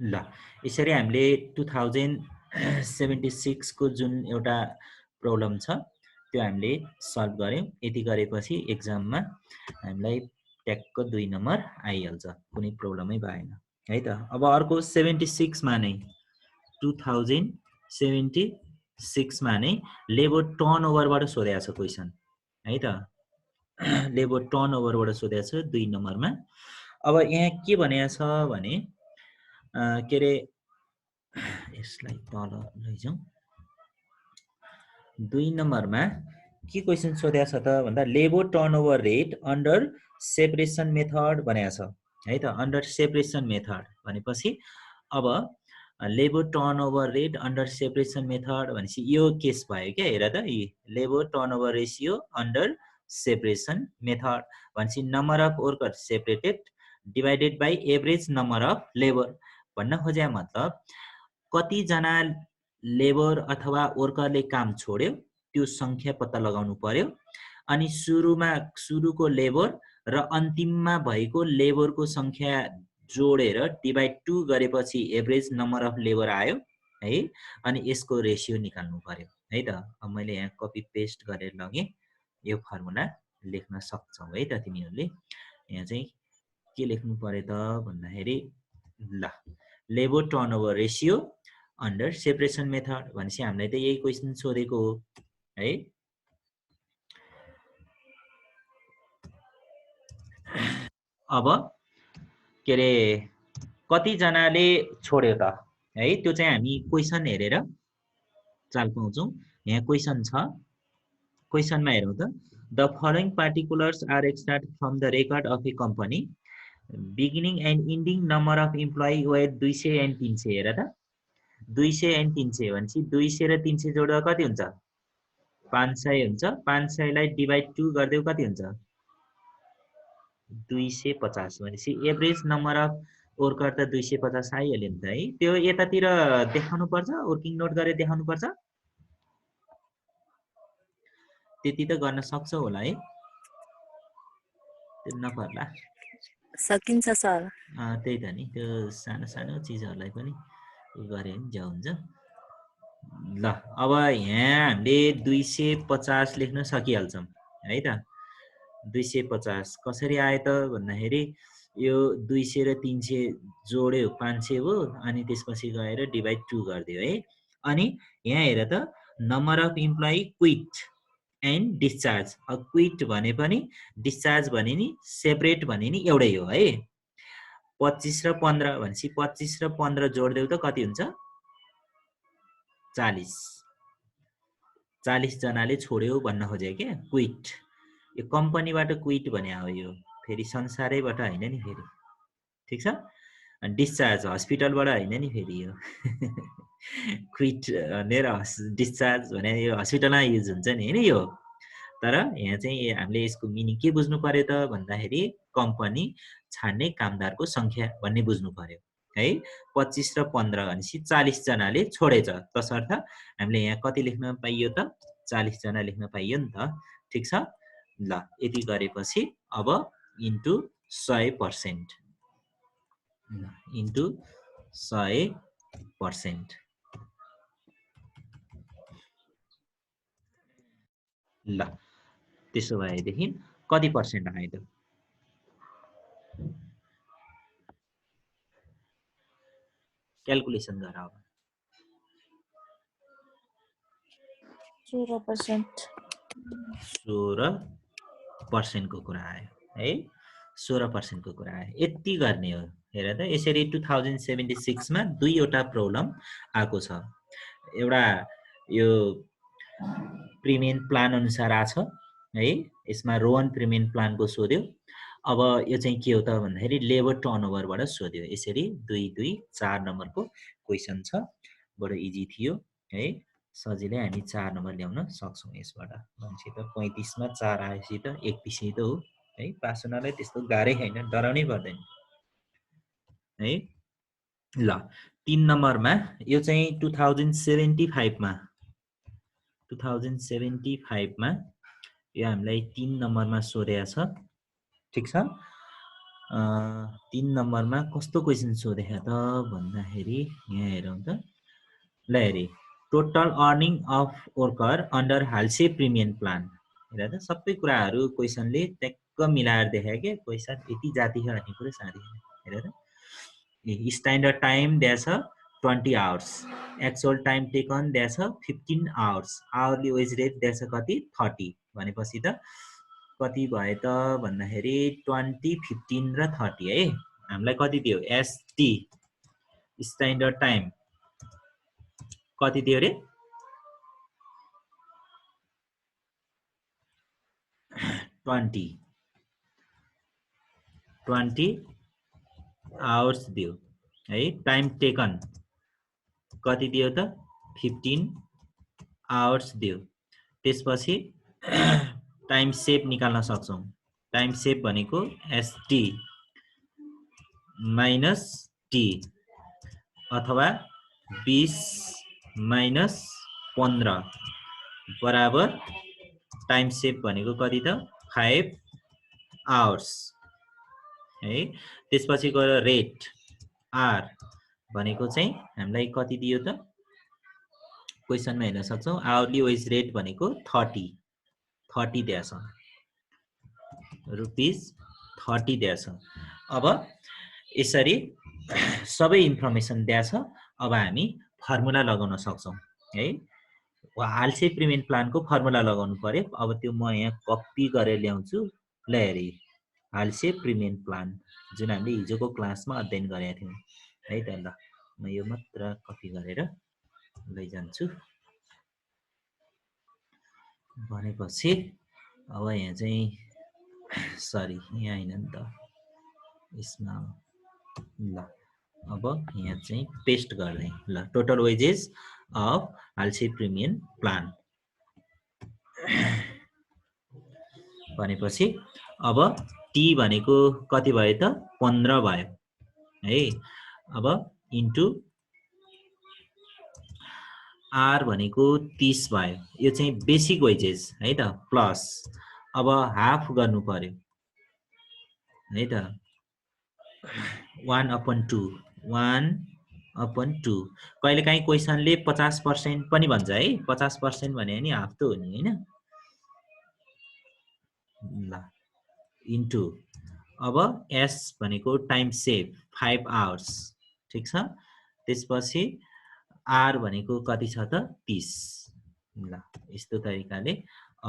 ल यसरी हामीले 2076 को जुन एउटा प्रब्लम छ त्यो हामीले सल्भ गर्यौं। यति गरेपछि एक्जाममा हामीलाई ट्याक्क 2 नम्बर आइहाल्छ, कुनै प्रब्लमै भएन है त। अब अर्को 76 मा नै 2076 मा नै लेबर टर्नओभरबाट सोधेको छ क्वेशन है त। लेबर टर्नओभरबाट सोधेको छ 2 नम्बरमा। अब यहाँ के भनेको छ भने के रे यसलाई तल लैजाउँ। 2 नम्बरमा के क्वेशन सोधेको छ त भन्दा labour turnover rate under separation method भनेको छ है त। अन्डर सेपरेसन मेथड भनेपछि अब labour turnover rate under separation method भनेपछि यो केस भयो क्या। हेर त, यी labour turnover ratio under separation method भनेपछि number of worker separated divided by average number of labour भन्न खोजे मतलब कतिजना लेबर अथवा वर्करले काम छोड्यो त्यो संख्या पत्ता लगाउनु पर्यो। अनि सुरुको लेबर र अन्तिममा भएको लेबरको संख्या जोडेर डिवाइड 2 गरेपछि एभरेज नम्बर अफ लेबर आयो है। अनि यसको रेसियो निकाल्नु पर्यो है त। अब मैले यहाँ कपी पेस्ट गरेर लगे, यो फर्मुला लेख्न सक्छौ है त तिमीहरूले। यहाँ चाहिँ के लेख्नु पर्यो त भन्दाखेरि ल labour turnover ratio under separation method भनेपछि हामीलाई त यही क्वेशन सोधेको हो है। अब के रे कतिजनाले छोड्यो त है, त्यो चाहिँ हामी क्वेशन हेरेर चाल पाउँछौँ। यहाँ क्वेशन छ, क्वेशनमा हेरौँ त। The following particulars are extracted from the record of a company beginning and ending number of employee with 200 and 300। हेर त 200 एन्ड 300 भनेपछि 200 र 300 जोड्दा कति हुन्छ? 500 हुन्छ। 500 लाई डिवाइड 2 गर्दै कति हुन्छ? 250 भनेपछि एभरेज नम्बर अफ वर्कर त 250 आइहाल्यो नि त है। त्यो यतातिर देखाउनु पर्छ, वर्किङ नोट गरेर देखाउनु पर्छ। त्यति त गर्न सक्छौ होला है, त्यो नपर्ला। सकिन्छ सर। त्यही त नि, त्यो सानो सानो चिजहरूलाई पनि गरे नि ज्या हुन्छ। ल अब यहाँ हामीले 250 लेख्न सकिहाल्छौँ है त। 250 कसरी आयो त भन्दाखेरि यो 200 र 300 जोड्यो 500 हो। अनि त्यसपछि गएर डिवाइड 2 गरिदियो है। अनि यहाँ हेर त number of employee quit and discharge. अब क्विट भने पनि डिस्चार्ज भने नि सेपरेट भने नि एउटै हो है। 25 र 15 भनेपछि 25 र 15 जोड्देऊ त कति हुन्छ? 40। 40 जनाले छोड्यो भन्न खोजे क्या क्विट। यो कम्पनीबाट क्विट भने हो, यो फेरि संसारैबाट होइन नि फेरि, ठिक छ। डिस्चार्ज हस्पिटलबाट होइन नि फेरि यो क्विट भनेर डिस्चार्ज भने यो हस्पिटलमा युज हुन्छ नि होइन यो। तर यहाँ चाहिँ हामीले यसको मिनिङ के बुझ्नु पर्यो त भन्दाखेरि कम्पनी छाड्ने कामदारको संख्या भन्ने बुझ्नु पर्यो है। 25 र 15 भनेपछि 40 जनाले छोडेछ, तसर्थ हामीले यहाँ कति लेख्न पाइयो त? 40 जना लेख्न पाइयो नि त, ठिक छ। ल यति गरेपछि अब इन्टु 100%, इन्टु 100%। ल त्यसो भएदेखि कति पर्सेन्ट आयो त? क्याल्कुलेसन गर अब। 16%। 16% को कुरा आयो है। 16% को कुरा आयो। यति गर्ने हो। हेर त यसरी 2076 मा दुईवटा प्रब्लम आएको छ। एउटा यो प्रिमियम प्लान अनुसार आछ है, यसमा रोहन प्रिमियम प्लानको सोध्यो। अब यो चाहिँ के हो त भन्दाखेरि लेबर टर्नओभरबाट सोध्यो। यसरी 2 2 4 नम्बरको क्वेशन छ, बडो इजी थियो है। सजिलै हामी 4 नम्बर ल्याउन सक्छौँ यसबाट। मान्छे त 35 मा 4 आएपछि त 31 त हो है। पास हुनलाई त्यस्तो गाह्रै छैन, डराउनै पर्दैन है। ल 3 नम्बरमा यो चाहिँ 2075 मा 2075 मा यो हामीलाई 3 नम्बरमा सोधेको छ, ठिक छ। 3 नम्बरमा कस्तो क्वेसन सोधेको त भन्दाखेरि यहाँ हेरौँ त ल हेरी total earning of worker under Halsey premium plan हेर त सबै कुराहरू क्वेसनले ट्याक्क मिलाएर देखायो के पैसा यति जाति छ भन्ने कुरो साथी हेर त स्ट्यान्डर्ड टाइम दिएछ 20 आवर्स एक्चुअल टाइम टेकन दिएछ 15 आवर्स आवरली वेज रेट दिएछ कति 30 भनेपछि त कति भयो त भन्दाखेरि 20 15 र 30 है हामीलाई कति दियो एसटी स्ट्यान्डर्ड टाइम कति दियो रे 20 आवर्स दियो है टाइम टेकन कति दियो त 15 आवर्स दियो त्यसपछि टाइम सेभ निकाल्न सक्छौं टाइम सेभ भनेको एसटी माइनस टी अथवा 20 माइनस 15 बराबर टाइम सेभ भनेको कति त 5 आवर्स है त्यसपछि गएर रेट आर भनेको चाहिँ हामीलाई कति दियो त क्वेसनमा हेर्न सक्छौं आवरली वेज रेट भनेको 30 दिएछ रुपीस 30 दिएछ अब यसरी सबै इन्फर्मेसन दिएछ अब हामी फर्मुला लगाउन सक्छौं है हाल्से प्रिमियम प्लानको फर्मुला लगाउनु पर्यो अब त्यो म यहाँ कपी गरेर ल्याउँछु ल हेरी हाल्से प्रिमियम प्लान जुन हामीले हिजोको क्लासमा अध्ययन गरेका थियौं है त ल म यो मात्र कपी गरेर लैजान्छु भनेपछि अब यहाँ चाहिँ सरी यहाँ हैन नि त यसमा ल अब यहाँ चाहिँ पेस्ट गर्दै ल total wages of Halsey premium plan भनेपछि अब टी भनेको कति भयो त 15 भयो है अब इन्टु आर भनेको 30 भयो यो चाहिँ बेसिक वेजेस है त प्लस अब हाफ गर्नु पर्यो है त 1/2 1/2 कहिलेकाहीँ क्वेसनले 50% पनि भन्छ है 50% भने नि हाफ त हो नि हैन ल इन्टु अब एस भनेको टाइम सेभ 5 आवर्स ठीक छ त्यसपछि आर भनेको कति छ त 30 ल यस्तो तरिकाले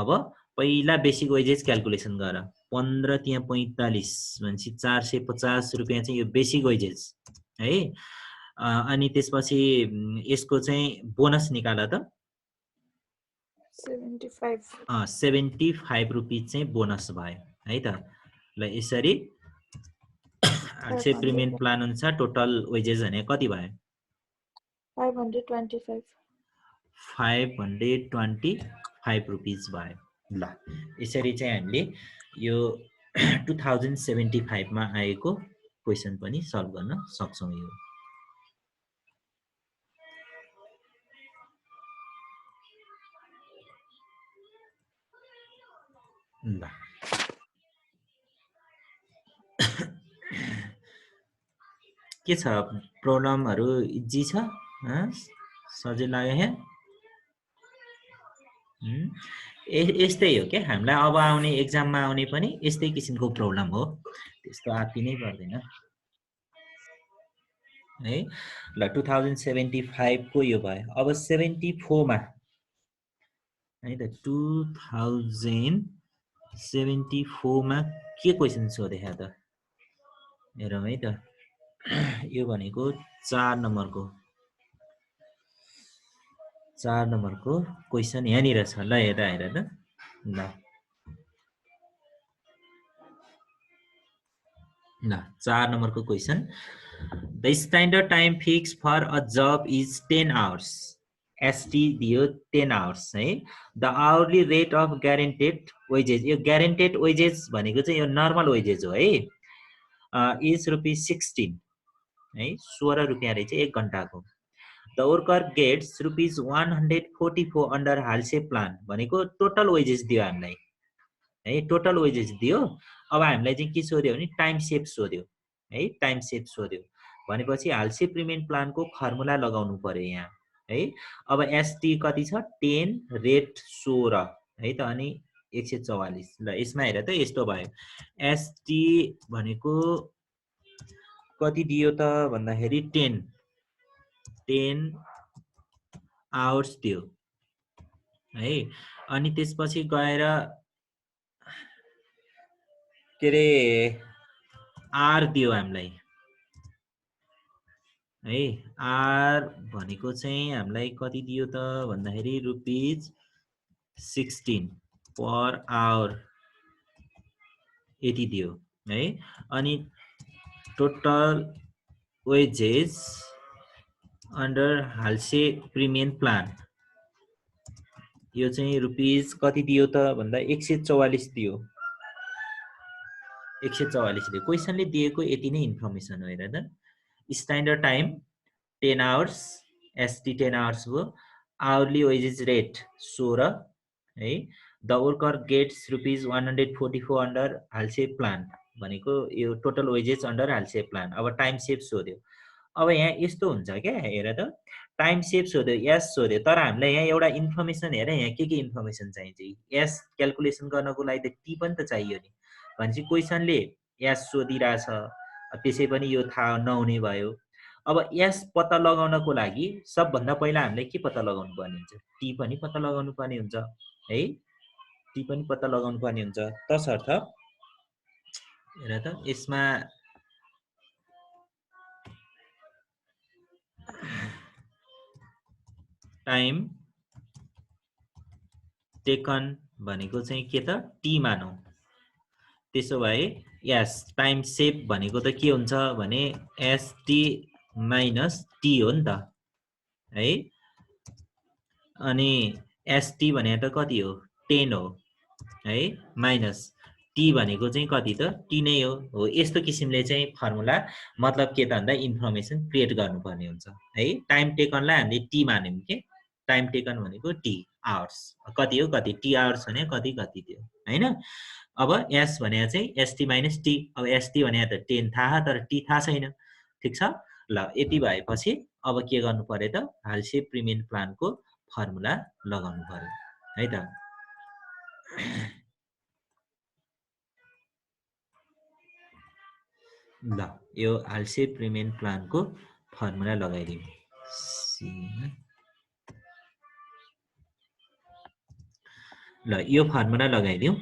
अब पहिला बेसिक वेजेस क्याल्कुलेसन गर 15 त्यहाँ 45 भनेपछि 450 रुपैयाँ चाहिँ यो बेसिक वेजेस है अनि त्यसपछि यसको चाहिँ बोनस निकाल त 75 रुपैयाँ चाहिँ बोनस भयो है त ल यसरी हाल्से प्रिमियम प्लान अनुसार टोटल वेजेस भने कति भयो 525 रुपीस भयो ल यसरी चाहिँ हामीले यो 2075 मा आएको क्वेशन पनि सल्भ गर्न सक्छौं यो ल के छ प्रब्लमहरु इजी छ सजिलो लाग्यो यस्तै हो के हामीलाई अब आउने एक्जाममा आउने पनि यस्तै किसिमको प्रब्लम हो त्यस्तो आत्ति नै पर्दैन है ल 2075 को यो भयो अब 74 मा है त 2074 मा के क्वेशन सोधेको त हेरौँ है त यो भनेको 4 नम्बरको क्वेशन यहाँनिर छ ल हेर त ल 4 नम्बरको question the standard time fix for a job is 10 hours ST दियो 10 आवर्स है the hourly rate of guaranteed wages यो ग्यारेन्टेड वेजेस भनेको चाहिँ यो नर्मल वेजेस हो है इज ₹16 है 16 रुपैयाँ रहेछ 1 घण्टाको the worker gets ₹144 under Halsey plan भनेको टोटल वेजेस दियो हामीलाई है टोटल वेजेस दियो अब हामीलाई चाहिँ के सोध्यो भने टाइम सेप सोध्यो है, टाइम सेप सोध्यो भनेपछि हालसे प्रिमेन्ट प्लानको फर्मुला लगाउनु पर्यो यहाँ है। अब एसटी कति छ 10 रेट 16 है त, अनि 144। ल यसमा हेर त यस्तो भयो, एसटी भनेको कति दियो त भन्दाखेरि 10 आवर्स दियो है। अनि त्यसपछि गएर के अरे आर दियो हामीलाई है। आर भनेको चाहिँ हामीलाई कति दियो त भन्दाखेरि ₹16 पर आवर यति दियो है। अनि total wages under Halsey premium plan यो चाहिँ रुपिस कति दियो त भन्दा 144 दियो, 144 दियो। क्वेसनले दिएको यति नै इन्फर्मेसन हो हेर त। Standard time 10 hours, ST 10 hours हो। आवरली वेजेस रेट 16 है। The worker gets ₹144 under Halsey plan भनेको यो total wages under Halsey plan. अब टाइम सेप सोध्यो। अब यहाँ यस्तो हुन्छ क्या, हेर त टाइम सेप सोध्यो, एस सोध्यो, तर हामीलाई यहाँ एउटा इन्फर्मेसन हेर, यहाँ के इन्फर्मेसन चाहिन्छ। एस क्यालकुलेसन गर्नको लागि त टी पनि त चाहियो नि, भनेपछि क्वेसनले एस सोधिरहेछ, त्यसै पनि यो थाहा नहुने भयो। अब एस पत्ता लगाउनको लागि सबभन्दा पहिला हामीले के पत्ता लगाउनु पर्ने हुन्छ, टी पनि पत्ता लगाउनु पर्ने हुन्छ है, टी पनि पत्ता लगाउनु पर्ने हुन्छ। तसर्थ हेर त यसमा टाइम टेकन भनेको चाहिँ के त टी मानौँ। त्यसो भए यस टाइम सेप भनेको त के हुन्छ भने एसटी माइनस टी हो नि त है। अनि एसटी भने त कति हो 10 हो है, माइनस टी भनेको चाहिँ कति त टी नै हो। यस्तो किसिमले चाहिँ फर्मुला मतलब के त भन्दा इन्फर्मेसन क्रिएट गर्नुपर्ने हुन्छ है। टाइम टेकनलाई हामीले टी मान्यौँ के, टाइम टेकन भनेको टी आवर्स कति हो, कति टी आवर्स भने कति कति थियो हैन। अब एस भने चाहिँ एसटी माइनस टी। अब एसटी भने त 10 थाहा तर टी थाहा छैन, ठिक छ। ल यति भएपछि अब के गर्नु पर्यो त हालसे प्रिमियम प्लानको फर्मुला लगाउनु पर्यो है त। ल यो हालसे प्रिमियम प्लानको फर्मुला लगाइदिउँ। ल यो फर्मुला लगाइदिउँ।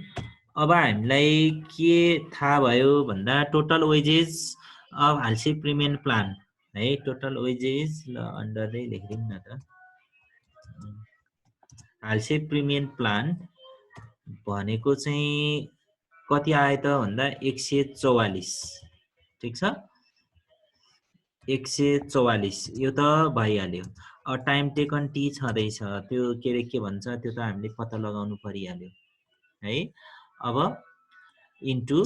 अब हामीलाई के थाहा भयो भन्दा total wages of Halsey premium plan है, टोटल वेजेस ल अन्डरै लेखिदिउँ न त। हालसे प्रिमियम प्लान भनेको चाहिँ कति आयो त भन्दा 144, ठिक छ 144 यो त भइहाल्यो। अब टाइम टेकन टी छँदैछ, त्यो के अरे के भन्छ त्यो त हामीले पत्ता लगाउनु परिहाल्यो है। अब इन्टु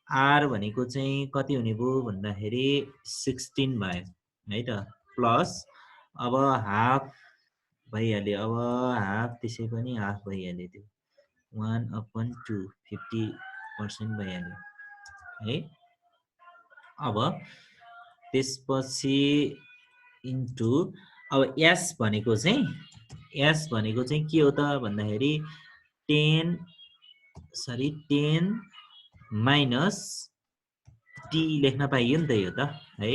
आर भनेको चाहिँ कति हुने भयो भन्दाखेरि 16 भयो है त, प्लस अब हाफ भइहाल्यो, अब हाफ त्यसै पनि हाफ भइहाल्यो, त्यो 1/2 50% भइहाल्यो है। अब त्यसपछि इन्टु अब एस भनेको चाहिँ के हो त भन्दाखेरि 10 माइनस टी लेख्न पाइयो नि त यो त है।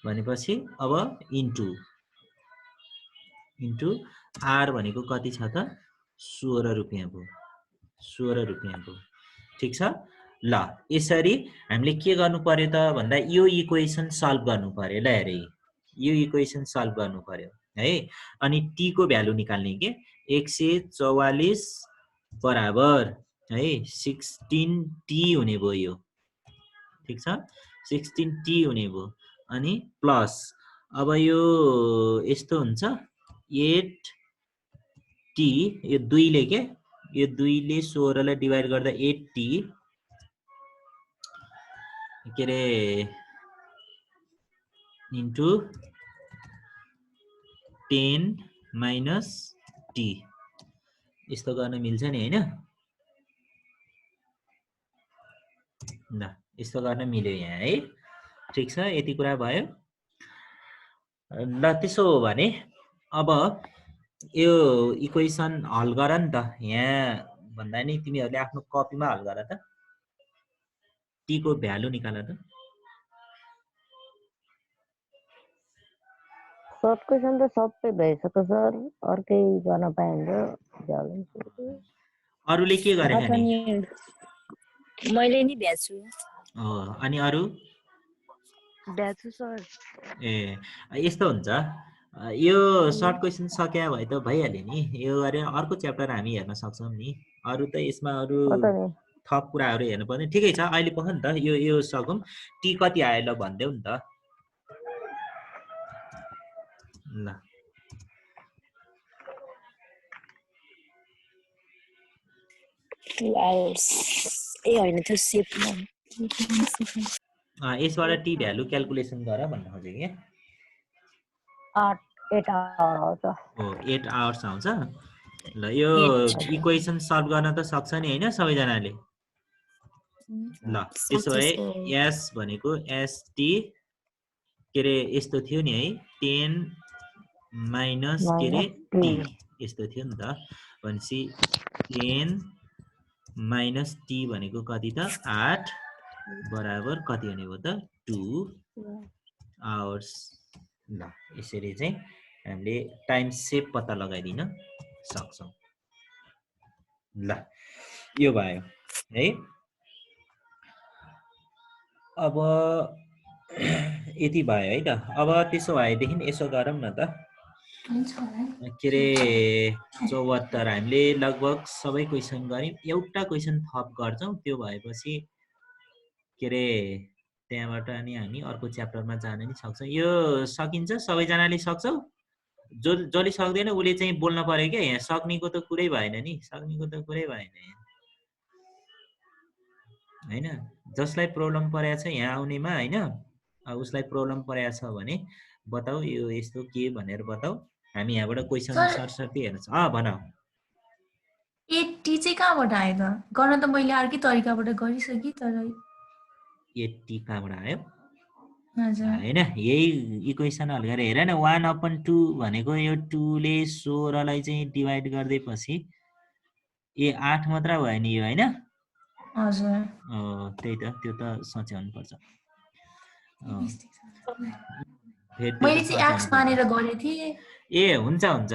भनेपछि अब इन्टु आर भनेको कति छ त 16 रुपियाँ भयो, 16 रुपियाँ भयो, ठिक छ। ल यसरी हामीले के गर्नु पर्यो त भन्दा यो इक्वेसन सल्भ गर्नु पर्यो। ल हेरे यो इक्वेसन सल्भ गर्नु पर्यो है। अनि टी को भ्यालु निकाल्ने के 144 बराबर है 16 टी हुने भयो यो, ठिक छ 16 टी हुने भयो। अनि प्लस अब यो यस्तो हुन्छ 8 टी, यो 2 ले के यो 2 ले 16 लाई डिवाइड गर्दा 8 टी के अरे इन्टु 10 माइनस टी यस्तो गर्न मिल्छ नि हैन। ल यस्तो गर्न मिल्यो यहाँ है। ठिक छ, यति कुरा भयो। ल त्यसो हो भने अब यो इक्वेसन हल गर नि त। यहाँ भन्दा नि तिमीहरूले आफ्नो कपीमा हल गर त। टी को भ्यालु निकाल त। सर्ट क्वेसन त सबै भइसक्यो सर, अर्कै गर्न पाइन्छ। अरूले के गरे नि? मैले नि भ्याछु। अनि अरू? भ्याछु सर। ए यस्तो हुन्छ। यो सर्ट क्वेसन सक्या भए त भइहाल्यो नि। यो गरे अर्को च्याप्टर हामी हेर्न सक्छौँ नि। अरू त यसमा अरू थप कुराहरू हेर्नु पर्ने। ठिकै छ, अहिले पख नि त यो सकौँ। टी कति आयो ल भनिदेऊ नि त। ल यसबाट टी भ्यालु क्याल्कुलेसन गर भन्न खोजेँ कि। 8 आवर्स हो 8 आवर्स आउँछ। ल यो इक्वेसन सल्भ गर्न त सक्छ नि हैन सबैजनाले। ल त्यसो भए एस भनेको एसटी के रे यस्तो थियो नि है, 10 माइनस के रे टी यस्तो थियो नि त। भनेपछि 10 माइनस टी भनेको कति त 8 बराबर कति हुने भयो त 2 आवर्स। ल यसरी चाहिँ हामीले टाइम सेभ पत्ता लगाइदिन सक्छौँ। ल यो भयो है। अब यति भयो है त। अब त्यसो भएदेखि यसो गरौँ न त। के रे 74 हामीले लगभग सबै क्वेसन गऱ्यौँ। एउटा क्वेसन थप गर्छौँ, त्यो भएपछि के रे त्यहाँबाट अनि हामी अर्को च्याप्टरमा जान नि सक्छौँ। यो सकिन्छ? सबैजनाले सक्छौ? जसले सक्दैन उसले चाहिँ बोल्न पर्यो क्या। यहाँ सक्नेको त कुरै भएन नि, सक्नेको त कुरै भएन हैन। जसलाई प्रब्लम परेको छ यहाँ आउनेमा हैन, उसलाई प्रब्लम परेको छ भने बताऊ यो यस्तो के भनेर बताऊ। हामी यहाँबाट क्वेसन सरसर्ती हेर्छ। भन। 80 चाहिँ कहाँबाट आयो त? गर्न त मैले अर्कै तरिकाबाट गरिसकेँ तर 80 कहाँबाट आयो? हजुर हैन यही इक्वेसन हल गरेर हेर न। 1/2 भनेको यो 2 ले 16 लाई चाहिँ डिभाइड गर्दैपछि 8 मात्र भयो नि यो हैन। हजुर त्यही त, त्यो त सच्याउनु पर्छ। मैले चाहिँ एक्स मानेर गरे थिएँ। ए हुन्छ हुन्छ।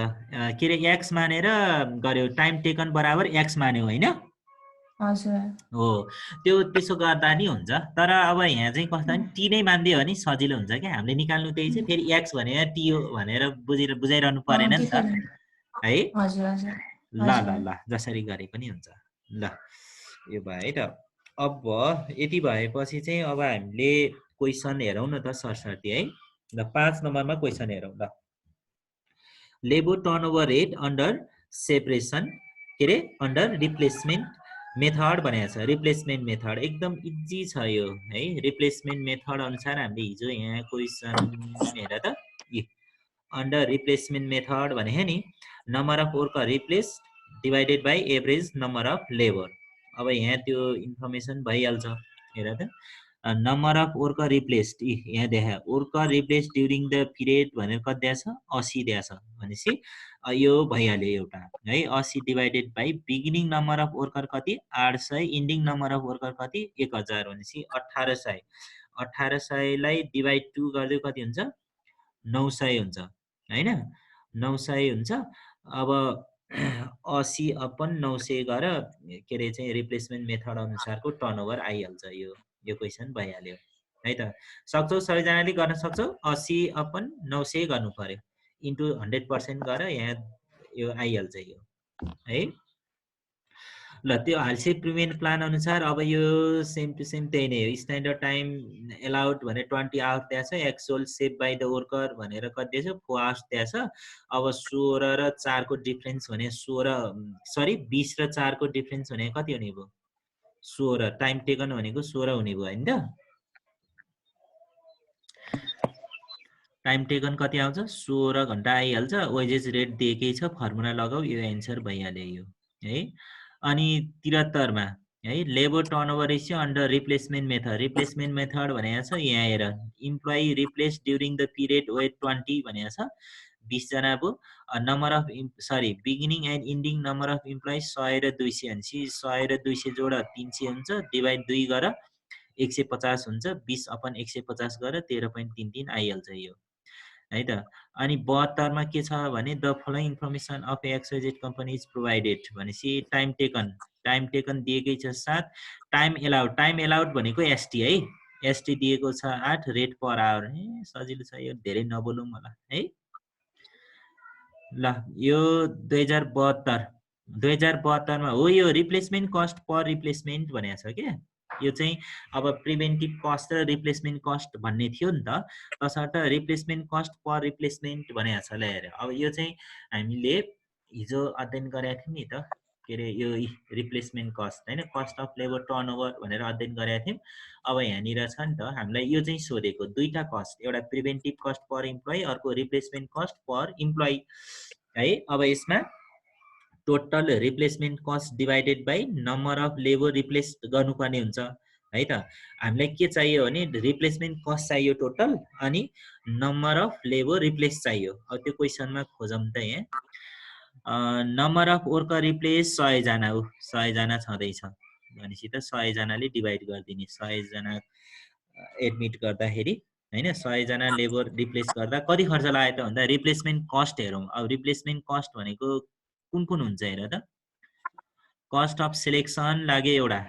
के रे एक्स मानेर गर्यो, टाइम टेकन बराबर एक्स मान्यो हैन। हजुर हो त्यो त्यसो गर्दा नि हुन्छ। तर अब यहाँ चाहिँ कस्तो नि टी नै मान्दियो भने सजिलो हुन्छ क्या। हामीले निकाल्नु त्यही चाहिँ फेरि एक्स भनेर टी हो भनेर बुझाइरहनु परेन नि त है। हजुर हजुर ल ल ल जसरी गरे पनि हुन्छ। ल यो भयो है त। अब यति भएपछि चाहिँ अब हामीले क्वेसन हेरौँ न त सरसर्ती है। ल 5 नम्बरमा क्वेसन हेरौँ। ल labour turnover rate under separation के रे अन्डर रिप्लेसमेन्ट मेथड भनेको छ। रिप्लेसमेन्ट मेथड एकदम इजी छ यो है। रिप्लेसमेन्ट मेथड अनुसार हामीले हिजो यहाँ क्वेसन हेर त अन्डर रिप्लेसमेन्ट मेथड भने नि number of worker replace divided by average number of labour. अब यहाँ त्यो इन्फर्मेसन भइहाल्छ। हेर त नम्बर अफ वर्कर रिप्लेस्ड यहाँ देखा worker replace during the period भनेर कति दिएको छ 80 दिएको छ। भनेपछि यो भइहाल्यो एउटा है। 80 divided by beginning number of worker कति 800, इन्डिङ नम्बर अफ वर्कर कति 1000 भनेपछि 1800। 1800 लाई डिभाइड 2 गर्दै कति हुन्छ 900 हुन्छ हैन। 900 हुन्छ। अब 80/900 गर के रे चाहिँ रिप्लेसमेन्ट मेथड अनुसारको टर्नओभर आइहाल्छ। यो क्वेसन भइहाल्यो है त। सक्छौ सबैजनाले गर्न सक्छौ। 80/900 गर्नु पर्यो इन्टु 100% गर यहाँ यो आइहाल्छ यो है। ल त्यो हालसे पेमेन्ट प्लान अनुसार अब यो सेम टु सेम त्यही नै हो। स्ट्यान्डर्ड टाइम एलाउड भने 20 आवर दिएको छ। Actual save by the worker भनेर कति दिएछ 4 आवर्स दिएछ। अब 16 र 4 को डिफरेन्स भने 20 र 4 को डिफरेन्स भने कति हुने भयो 16। टाइम टेकन भनेको 16 हुने भयो हैन त। टाइम टेकन कति आउँछ 16 घण्टा आइहाल्छ। वेजेस रेट दिएकै छ, फर्मुला लगाऊ यो एन्सर भइहाल्यो यो है। अनि 73 मा है labour turnover ratio under replacement method. Replacement method भनेको छ यहाँ हेर employee replace during the period with 20 भनेको छ 20 जना भयो। Number of beginning and ending number of employee 100 र 200 भनेपछि 100 र 200 जोड 300 हुन्छ डिभाइड 2 गर 150 हुन्छ 20/150 गर 13.33 आइहाल्छ यो है त। अनि 72 मा के छ भने the following information of XYZ company is provided भनेपछि टाइम टेकन दिएकै छ 7 टाइम एलाउड भनेको एसटी है एसटी दिएको छ 8 रेट पर आवर सजिलो छ यो धेरै नबोलौँ होला है ल यो 2072 मा हो यो रिप्लेसमेन्ट कस्ट पर रिप्लेसमेन्ट भनेको छ के यो चाहिँ अब प्रिभेन्टिभ कस्ट र रिप्लेसमेन्ट कस्ट भन्ने थियो नि त तसर्थ रिप्लेसमेन्ट कस्ट पर रिप्लेसमेन्ट भनेको छ ल हेर अब यो चाहिँ हामीले हिजो अध्ययन गरेका थियौँ नि त के अरे यो रिप्लेसमेन्ट कस्ट हैन कस्ट अफ लेबर टर्नओभर भनेर अध्ययन गरेका थियौँ अब यहाँनिर छ नि त हामीलाई यो चाहिँ सोधेको दुईटा कस्ट एउटा प्रिभेन्टिभ कस्ट पर इम्प्लोइ अर्को रिप्लेसमेन्ट कस्ट पर इम्प्लोइ है अब यसमा total replacement cost divided by number of labour replace गर्नुपर्ने हुन्छ है त हामीलाई के चाहियो भने रिप्लेसमेन्ट कस्ट चाहियो टोटल अनि नम्बर अफ लेबर रिप्लेस चाहियो अब त्यो क्वेसनमा खोजौँ त यहाँ नम्बर अफ वर्कर रिप्लेस 100 जना हो 100 जना छँदैछ भनेपछि त 100 जनाले डिभाइड गरिदिने 100 जना एडमिट गर्दाखेरि हैन 100 जना लेबर रिप्लेस गर्दा कति खर्च लाग्यो त भन्दा रिप्लेसमेन्ट कस्ट हेरौँ अब रिप्लेसमेन्ट कस्ट भनेको कुन हुन्छ हेर त कस्ट अफ सिलेक्सन लाग्यो एउटा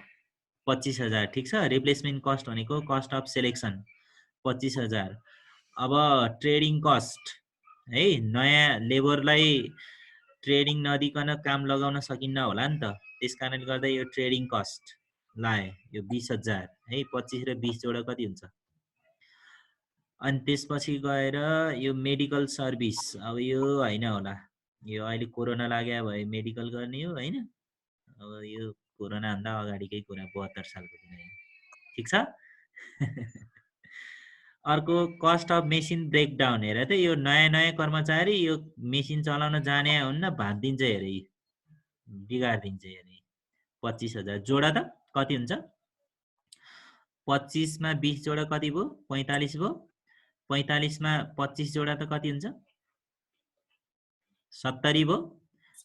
25,000 ठीक छ रिप्लेसमेन्ट कस्ट भनेको कस्ट अफ सिलेक्सन 25,000 अब ट्रेडिङ कस्ट है नयाँ लेबरलाई ट्रेडिङ नदिकन काम लगाउन सकिन्न होला नि त त्यसकारणले गर्दा यो ट्रेडिङ कस्ट लायो यो 20,000 है 25 र 20 जोडा कति हुन्छ अनि त्यसपछि गएर यो मेडिकल सर्भिस अब यो हैन होला यो अहिले कोरोना लाग्यो भए मेडिकल गर्ने हो हैन अब यो कोरोना भन्दा अगाडिकै कुरा 72 सालको कुरा ठीक छ अर्को कस्ट अफ मेसिन ब्रेकडाउन हेर त यो नयाँ कर्मचारी यो मेसिन चलाउन जाने हुन्न भाँदिन्छ हेरे बिगार्दिन्छ हेरे 25,000 जोडा त कति हुन्छ 25 मा 20 जोडा कति भयो 45 भयो 45 मा 25 जोडा त कति हुन्छ 70 भयो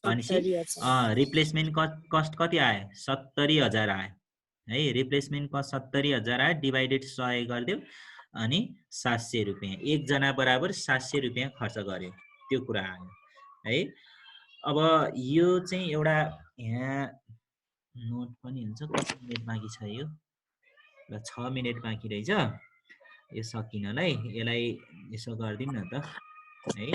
भनेपछि रिप्लेसमेन्ट कस्ट कति आयो 70,000 आयो है रिप्लेसमेन्ट कस्ट 70,000 आयो डिभाइडेड 100 गरिदियो अनि 700 रुपैयाँ एक जना बराबर 700 रुपैयाँ खर्च गर्यो त्यो कुरा आयो है अब यो चाहिँ एउटा यहाँ नोट पनि हुन्छ कति मिनेट बाँकी छ यो ल 6 मिनेट बाँकी रहेछ यो सकिनलाई यसलाई यसो गर्दिम न त है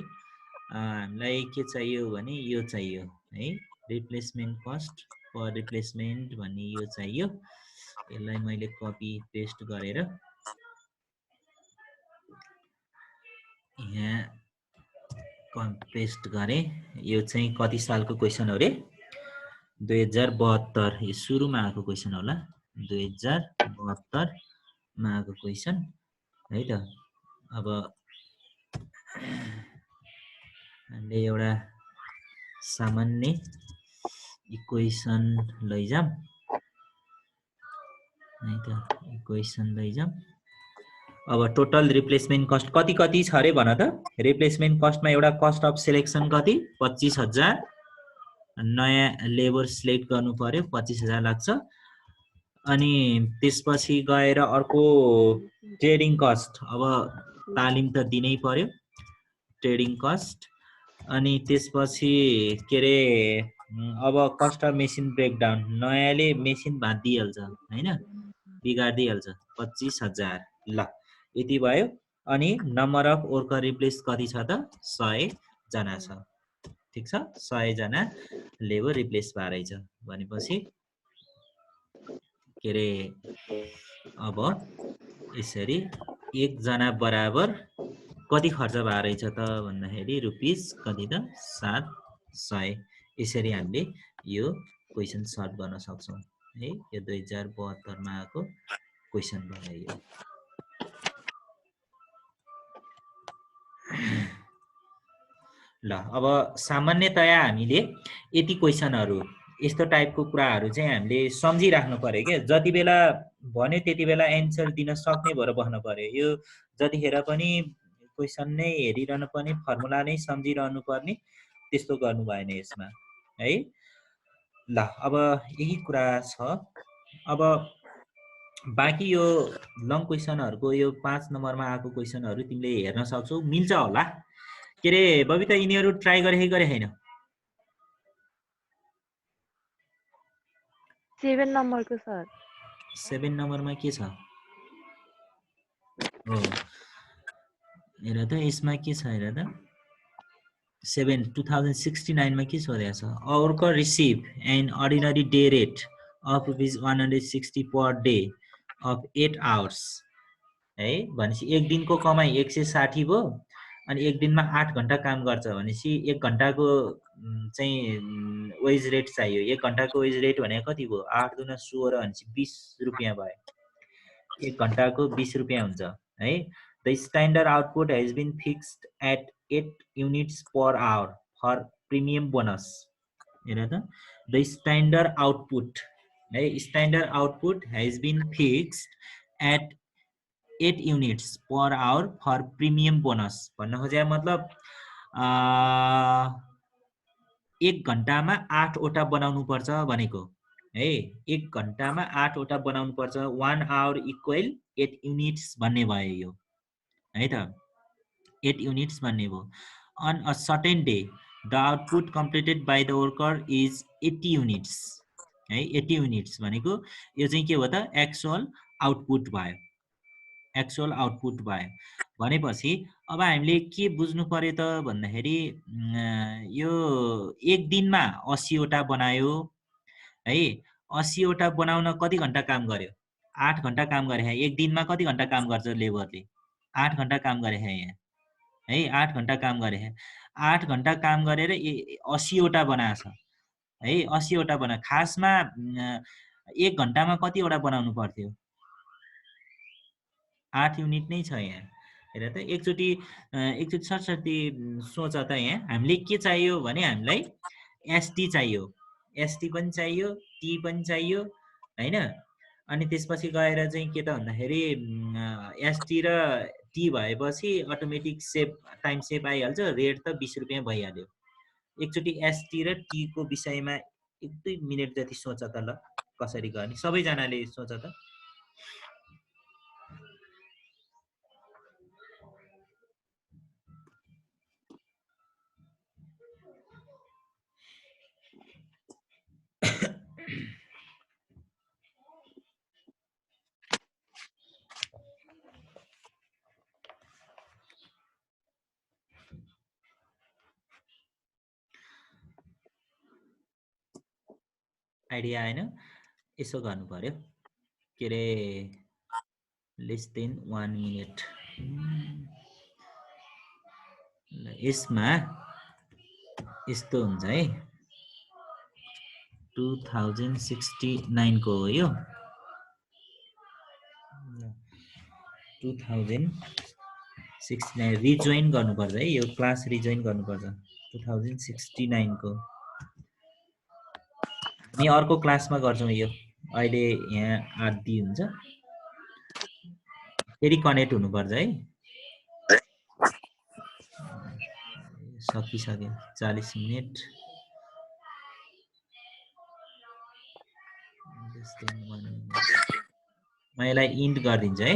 हामीलाई के चाहियो भने यो चाहियो है रिप्लेसमेन्ट कस्ट पर रिप्लेसमेन्ट भन्ने यो चाहियो यसलाई मैले कपी पेस्ट गरेर यहाँ पेस्ट गरेँ यो चाहिँ कति सालको क्वेसन हो रे 2072 यो सुरुमा आएको क्वेसन होला 2072 मा आएको क्वेसन है त अब हामीले एउटा सामान्य इक्वेसन लैजाम है त इक्वेसन लैजाम अब टोटल रिप्लेसमेन्ट कस्ट कति छ रे भन त रिप्लेसमेन्ट कस्टमा एउटा कस्ट अफ सिलेक्सन कति 25,000 नयाँ लेबर सिलेक्ट गर्नु पर्यो 25,000 लाग्छ अनि त्यसपछि गएर अर्को ट्रेडिङ कस्ट अब तालिम त दिनै पर्यो ट्रेडिङ कस्ट अनि त्यसपछि के रे अब कस्ट अफ मेसिन ब्रेकडाउन नयाँले मेसिन भाँदिहाल्छ हैन बिगार्दिहाल्छ 25,000 ल यति भयो अनि नम्बर अफ वर्कर रिप्लेस कति छ त 100 जना छ ठीक छ 100 जना लेबर रिप्लेस भएछ भनेपछि के रे अब यसरी एक जना बराबर कति खर्च भएछ त भन्दाखेरि रुपैयाँ कति त 700 यसरी हामीले यो क्वेसन सल्भ गर्न सक्छौं है यो 2072 मा आएको क्वेसन भयो यो ल अब सामान्यतया हामीले यति क्वेसनहरु यस्तो टाइपको कुराहरू चाहिँ हामीले सम्झिराख्नु पर्यो क्या। जति बेला भन्यो त्यति बेला एन्सर दिन सक्ने भएर बस्नु पर्यो। यो जतिखेर पनि क्वेसन नै हेरिरहनु पर्ने, फर्मुला नै सम्झिरहनु पर्ने, त्यस्तो गर्नु भएन यसमा है। ल अब यही कुरा छ। अब बाँकी यो लङ क्वेसनहरूको यो 5 नम्बरमा आएको क्वेसनहरू तिमीले हेर्न सक्छौ, मिल्छ होला। के अरे बबिता यिनीहरू ट्राई गरे होइन? 7 नम्बरको सर। 7 नम्बरमा के छ? हो हेर त यसमा के छ हेर त। 2069 मा के सोधेको छ? Worker receive an ordinary day rate of ₹160 per day of 8 hours है। भनेपछि एक दिनको कमाइ 160 भयो। अनि एक दिनमा 8 घण्टा काम गर्छ भनेपछि 1 घण्टाको चाहिँ वेज रेट चाहियो। 1 घण्टाको वेज रेट भनेको कति भयो? 8 दुना 16 भनेपछि 20 रुपियाँ भयो। 1 घण्टाको 20 रुपियाँ हुन्छ है। The standard output has been fixed at 8 units per hour for premium bonus. हेर त, the standard output है, standard output has been fixed at 8 units per hour for premium bonus. भन्न खोजेको मतलब 1 घण्टामा 8 वटा बनाउनु पर्छ भनेको है। 1 घण्टामा 8 वटा बनाउनु पर्छ। 1 hour equal 8 units भन्ने भयो यो है त। 8 units भन्ने भयो। On a certain day the output completed by the worker is 80 units है। 80 units भनेको यो चाहिँ के हो त? एक्चुअल आउटपुट भयो। एक्चुअल आउटपुट भयो भनेपछि अब हामीले के बुझ्नु पर्यो त भन्दाखेरि यो एक दिनमा 80 वटा बनायो है। 80 वटा बनाउन कति घण्टा काम गर्यो? 8 घण्टा काम गरे है। एक दिनमा कति घण्टा काम गर्छ लेबरले? 8 घण्टा काम गरे है यहाँ है। 8 घण्टा काम गरे है। 8 घण्टा काम गरेर 80 वटा बनाएछ है। 80 वटा बना। खासमा 1 घण्टामा कतिवटा बनाउनु पर्थ्यो? 8 युनिट नै छ यहाँ। हेर त एकचोटि सरस्वती सोच त। यहाँ हामीले के चाहियो भने हामीलाई एसटी चाहियो, एसटी पनि चाहियो, टी पनि चाहियो हैन। अनि त्यसपछि गएर चाहिँ के त भन्दाखेरि एसटी र टी भएपछि अटोमेटिक सेभ टाइम सेभ आइहाल्छ। रेट त 20 रुपियाँ भइहाल्यो। एकचोटि एसटी र टी को विषयमा 1-2 मिनेट जति सोच त ल, कसरी गर्ने सबैजनाले सोच त। आइडिया आएन? यसो गर्नु पर्यो के अरे लेस देन 1 मिनेट। यसमा यस्तो हुन्छ है। 2069 को हो यो। 2069 रिजोइन गर्नुपर्छ है। यो क्लास रिजोइन गर्नुपर्छ 2069 को। हामी अर्को क्लासमा गर्छौँ यो। अहिले यहाँ आदि हुन्छ, फेरि कनेक्ट हुनुपर्छ है। सकिसक्यो 40 मिनेट। म यसलाई इन्ड गरिदिन्छु है।